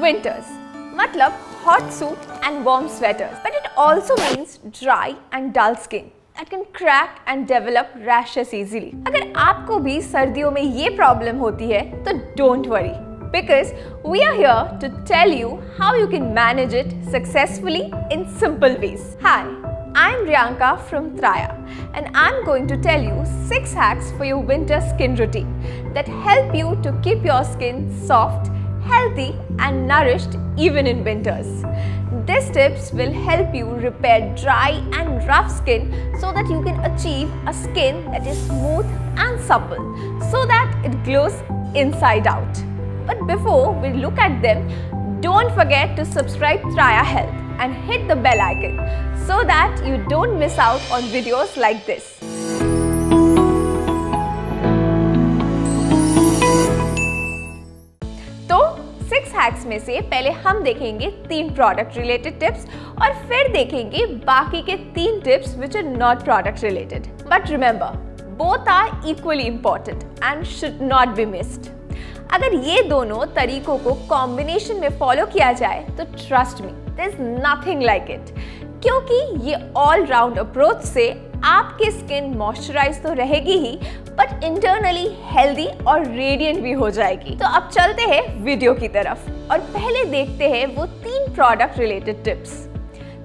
Winters मतलब hot suit and warm sweaters, but it also means dry and dull skin that can crack and develop rashes easily. अगर आपको भी सर्दियों में ये प्रॉब्लम होती है तो don't worry, because we are here to tell you how you can manage it successfully in simple ways. Hi, I'm Riyanka from Traya, and I'm going to tell you 6 hacks for your winter skin routine that help you to keep your skin soft, healthy and nourished even in winters. These tips will help you repair dry and rough skin so that you can achieve a skin that is smooth and supple so that it glows inside out. But before we look at them, don't forget to subscribe Traya Health and hit the bell icon so that you don't miss out on videos like this. तो 6 hacks में से पहले हम देखेंगे 3 product related tips और फिर देखेंगे बाकी के 3 tips which are not product related. But remember, both are equally important and should not be missed. अगर ये दोनों तरीकों को कॉम्बिनेशन में फॉलो किया जाए तो trust me, there is nothing like it, क्योंकि ये ऑल राउंड अप्रोच से आपकी स्किन मॉइस्चराइज तो रहेगी ही बट इंटरनली हेल्दी और रेडिएंट भी हो जाएगी। तो अब चलते हैं वीडियो की तरफ और पहले देखते हैं वो 3 product related tips.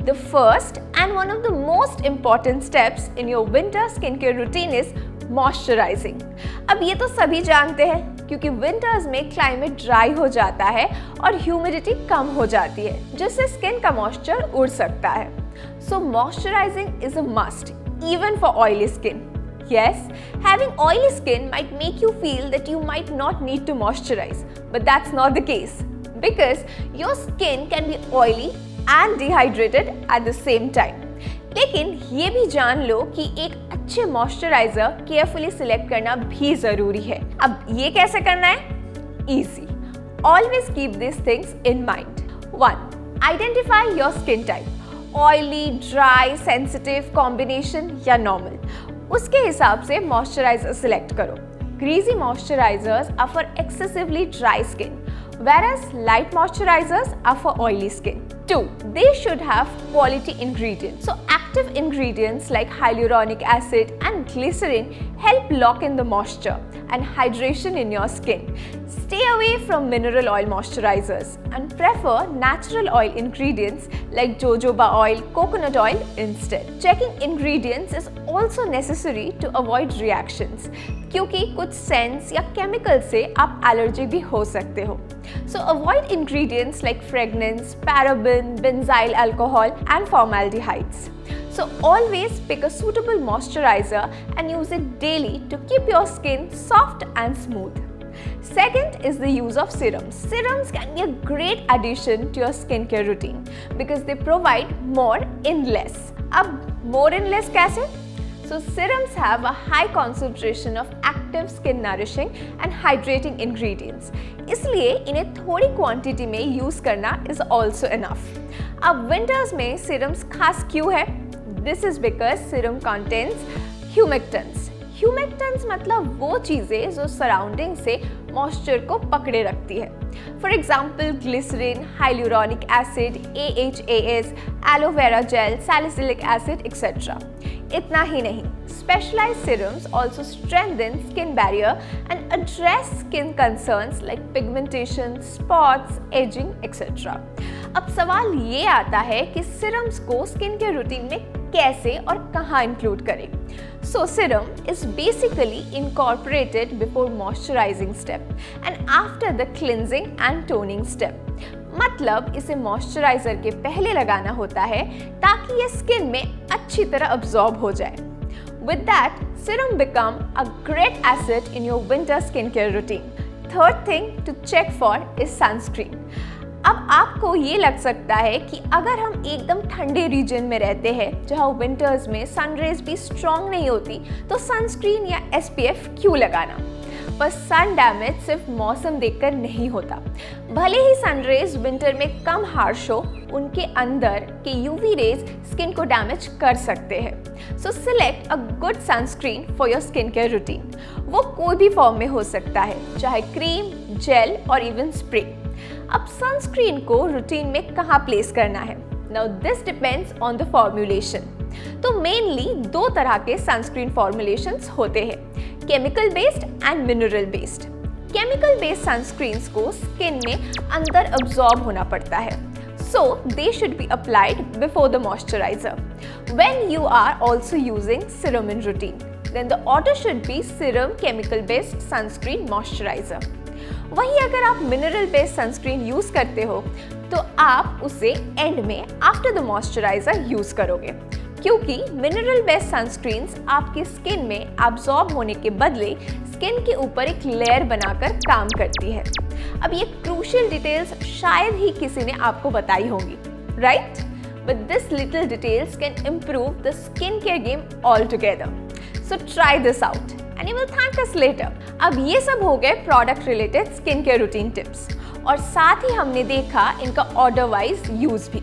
The first and one of the most important steps in your winter skincare routine is moisturizing. अब ये तो सभी जानते हैं क्योंकि विंटर्स में क्लाइमेट ड्राई हो जाता है और ह्यूमिडिटी कम हो जाती है जिससे स्किन का मॉइस्चर उड़ सकता है। सो moisturising is a must even for oily skin. Yes, having oily skin might make you feel that you might not need to moisturize, but that's not the case because your skin can be oily and dehydrated at the same time. लेकिन ये भी जान लो कि एक अच्छे moisturiser carefully select करना भी जरूरी है। अब ये कैसे करना है? Easy. Always keep these things in mind. 1. Identify your skin type. Oily, dry, sensitive, combination या normal. उसके हिसाब से मॉइस्चराइजर सिलेक्ट करो। Greasy moisturizers are for excessively dry skin, whereas light moisturizers are for oily skin. 2. They should have quality ingredients. So active ingredients like hyaluronic acid and glycerin help lock in the moisture and hydration in your skin. Stay away from mineral oil moisturizers and prefer natural oil ingredients like jojoba oil, coconut oil instead. Checking ingredients is also necessary to avoid reactions क्योंकि कुछ scents या chemicals से आप allergic भी हो सकते हो. So avoid ingredients like fragrance, paraben, benzyl alcohol and formaldehydes. So always pick a suitable moisturizer and use it daily to keep your skin soft and smooth. Second is the use of serums. Serums can be a great addition to your skincare routine because they provide more in less. अब more in less कैसे? So serums have a high concentration of active skin nourishing and hydrating ingredients. इसलिए इन्हें थोड़ी quantity में use करना is also enough. अब winters में serums खास क्यों है? This is because serum contains humectants. Humectants मतलब वो चीज़ें जो सराउंडिंग से मॉइस्चर को पकड़े रखती है। For example glycerin, hyaluronic acid, AHAs, aloe vera gel, salicylic acid etcetera. इतना ही नहीं, specialized serums also strengthen skin barrier and address skin concerns like pigmentation, spots, aging etc. अब सवाल ये आता है कि serums को स्किन के रूटीन में कैसे और कहाँ इंक्लूड करें। So serum is basically incorporated before moisturizing step and after the cleansing and toning step. मतलब इसे मॉइस्चराइजर के पहले लगाना होता है ताकि ये स्किन में अच्छी तरह अब्सॉर्ब हो जाए। With that, serum become a great asset in your winter skincare routine. Third thing to check for is sunscreen. अब आपको ये लग सकता है कि अगर हम एकदम ठंडे रीजन में रहते हैं जहाँ विंटर्स में सनरेज भी स्ट्रॉन्ग नहीं होती तो सनस्क्रीन या SPF क्यों लगाना? पर सन डैमेज सिर्फ मौसम देखकर नहीं होता। भले ही सनरेज विंटर में कम हार्श हो, उनके अंदर के यूवी रेज स्किन को डैमेज कर सकते हैं। सो select a good sunscreen for your skin care routine. वो कोई भी फॉर्म में हो सकता है, चाहे क्रीम, जेल और इवन स्प्रे। अब सनस्क्रीन को रूटीन में कहाँ प्लेस करना है? Now this depends on the formulation. तो मेनली दो तरह के सनस्क्रीन फॉर्मुलेशंस होते हैं, chemical based and mineral based. Chemical based sunscreens को स्किन में अंदर अब्सॉर्ब होना पड़ता है, so they should be applied before the moisturizer. When you are also using serum in routine, then the order should be serum chemical based sunscreen moisturizer. वहीं अगर आप mineral based sunscreen use करते हो तो आप उसे एंड में after the moisturiser use करोगे, क्योंकि मिनरल बेस्ड सनस्क्रीन्स आपकी स्किन में एब्जॉर्ब होने के बदले स्किन के ऊपर एक लेयर बनाकर काम करती है। अब ये क्रूशियल डिटेल्स शायद ही किसी ने आपको बताई होंगी, right? But this little details can improve the skin care game all together. So try this out and you will thank us later. अब ये सब हो गए product related skin care routine tips, और साथ ही हमने देखा इनका ऑर्डर वाइज यूज भी।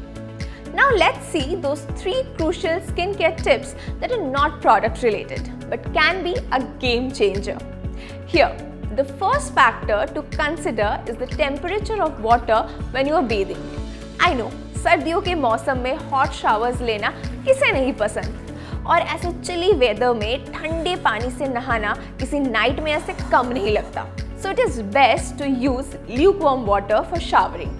Now let's see those 3 crucial skincare tips that are not product related but can be a game changer. Here, the first factor to consider is the temperature of water when you are bathing. I know, सर्दियों के मौसम में hot showers लेना किसे नहीं पसंद, और ऐसे चिली वेदर में ठंडे पानी से नहाना किसी नाइट में ऐसे कम नहीं लगता। So it is best to use lukewarm water for showering.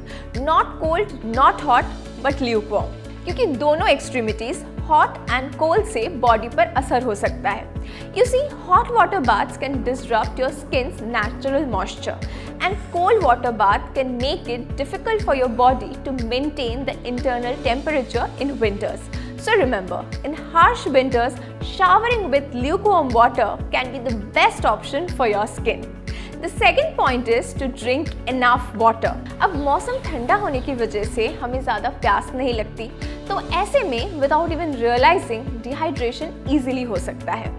Not cold, not hot, but lukewarm. क्योंकि दोनों एक्सट्रीमिटीज हॉट एंड कोल्ड से बॉडी पर असर हो सकता है। You see, hot water baths can disrupt your skin's natural moisture, and cold water bath can make it difficult for your body to maintain the internal temperature in winters. So remember, in harsh winters, showering with lukewarm water can be the best option for your skin. The second point is to drink enough water. अब मौसम ठंडा होने की वजह से हमें ज़्यादा प्यास नहीं लगती, तो ऐसे में without even realizing dehydration easily हो सकता है.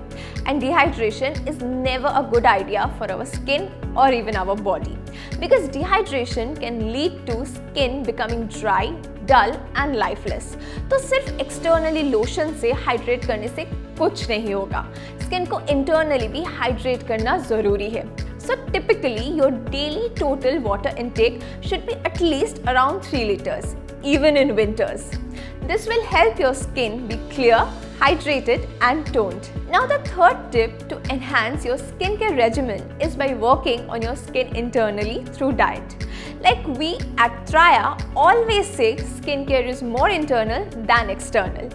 And dehydration is never a good idea for our skin or even our body, because dehydration can lead to skin becoming dry, dull and lifeless. तो सिर्फ एक्सटर्नली लोशन से hydrate करने से कुछ नहीं होगा, स्किन को इंटरनली भी हाइड्रेट करना जरूरी है। So typically your daily total water intake should be at least around 3 liters, even in winters. This will help your skin be clear, hydrated and toned. Now the third tip to enhance your skincare regimen is by working on your skin internally through diet. Like we at Traya always say, skincare is more internal than external.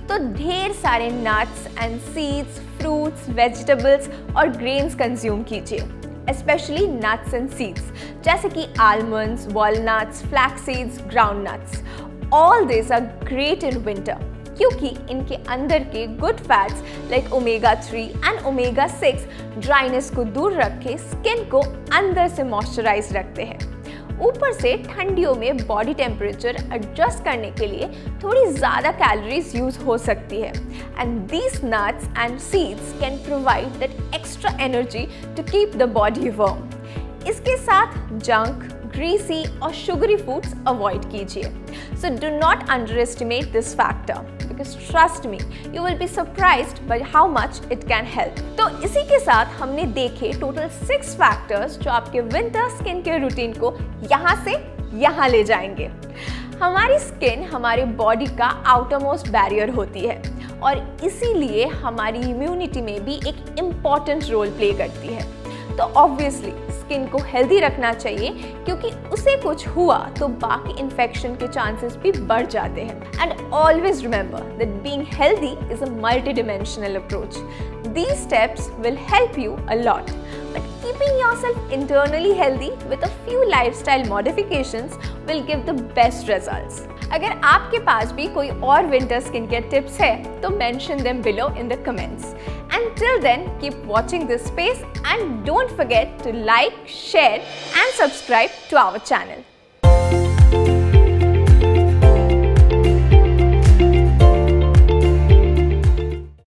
तो ढेर सारे nuts and seeds, fruits, vegetables और grains consume कीजिए, especially nuts and seeds, जैसे कि almonds, walnuts, flax seeds, groundnuts. All these are great in winter क्योंकि इनके अंदर के good fats like omega 3 and omega 6 dryness को दूर रख के स्किन को अंदर से मॉइस्चराइज रखते हैं। ऊपर से ठंडियों में बॉडी टेम्परेचर एडजस्ट करने के लिए थोड़ी ज़्यादा कैलोरीज यूज हो सकती है, and these nuts and seeds can provide that extra energy to keep the body warm. इसके साथ जंक, ग्रीसी और शुगरी फूड्स अवॉइड कीजिए। So do not underestimate this factor, because trust me, you will be surprised by how much it can help. तो इसी के साथ हमने देखे टोटल 6 फैक्टर्स जो आपके विंटर स्किन केयर रूटीन को यहाँ से यहाँ ले जाएंगे। हमारी स्किन हमारे बॉडी का आउटरमोस्ट बैरियर होती है और इसीलिए हमारी इम्यूनिटी में भी एक इम्पॉर्टेंट रोल प्ले करती है। तो ऑब्वियसली स्किन को हेल्दी रखना चाहिए क्योंकि उसे कुछ हुआ तो बाकी इन्फेक्शन के चांसेस भी बढ़ जाते हैं। And always remember that being healthy is a multi dimensional approach. These steps will help you a lot, but keeping yourself internally healthy with a few lifestyle modifications will give the best results. अगर आपके पास भी कोई और winter skincare tips है तो mention them below in the comments. Until then, keep watching this space and don't forget to like, share and subscribe to our channel.